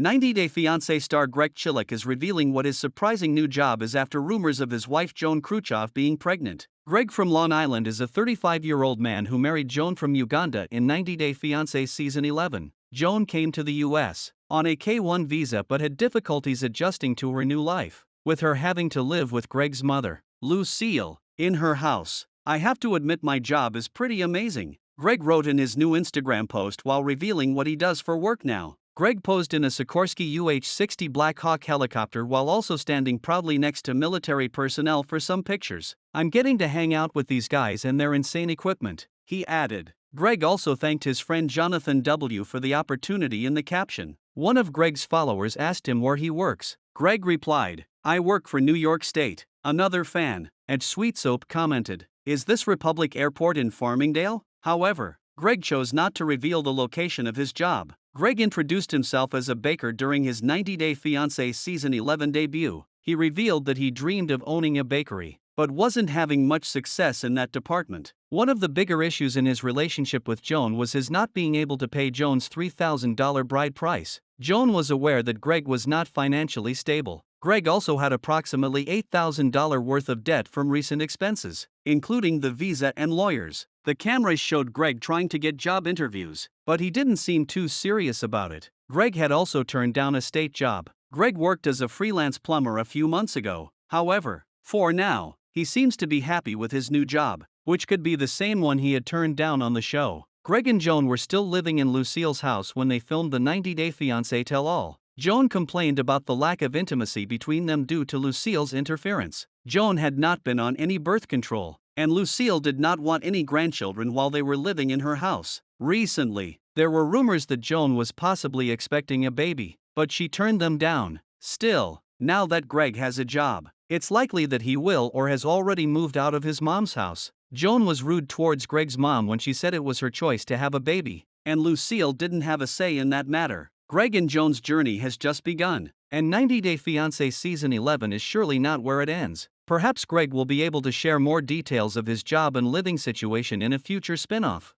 90 Day Fiancé star Greg Chillak is revealing what his surprising new job is after rumors of his wife Joan Kruchov being pregnant. Greg from Long Island is a 35-year-old man who married Joan from Uganda in 90 Day Fiancé season 11. Joan came to the US on a K-1 visa but had difficulties adjusting to her new life, with her having to live with Greg's mother, Lucille, in her house. "I have to admit my job is pretty amazing," Greg wrote in his new Instagram post while revealing what he does for work now. Greg posed in a Sikorsky UH-60 Black Hawk helicopter while also standing proudly next to military personnel for some pictures. "I'm getting to hang out with these guys and their insane equipment," he added. Greg also thanked his friend Jonathan W. for the opportunity in the caption. One of Greg's followers asked him where he works. Greg replied, "I work for New York State." Another fan, at Sweet Soap, commented, "Is this Republic Airport in Farmingdale?" However, Greg chose not to reveal the location of his job. Greg introduced himself as a baker during his 90 Day Fiancé season 11 debut. He revealed that he dreamed of owning a bakery, but wasn't having much success in that department. One of the bigger issues in his relationship with Joan was his not being able to pay Joan's $3,000 bride price. Joan was aware that Greg was not financially stable. Greg also had approximately $8,000 worth of debt from recent expenses, including the visa and lawyers. The cameras showed Greg trying to get job interviews, but he didn't seem too serious about it. Greg had also turned down a state job. Greg worked as a freelance plumber a few months ago. However, for now, he seems to be happy with his new job, which could be the same one he had turned down on the show. Greg and Joan were still living in Lucille's house when they filmed the 90 Day Fiancé tell-all. Joan complained about the lack of intimacy between them due to Lucille's interference. Joan had not been on any birth control, and Lucille did not want any grandchildren while they were living in her house. Recently, there were rumors that Joan was possibly expecting a baby, but she turned them down. Still, now that Greg has a job, it's likely that he will or has already moved out of his mom's house. Joan was rude towards Greg's mom when she said it was her choice to have a baby, and Lucille didn't have a say in that matter. Greg and Joan's journey has just begun, and 90 Day Fiancé season 11 is surely not where it ends. Perhaps Greg will be able to share more details of his job and living situation in a future spin-off.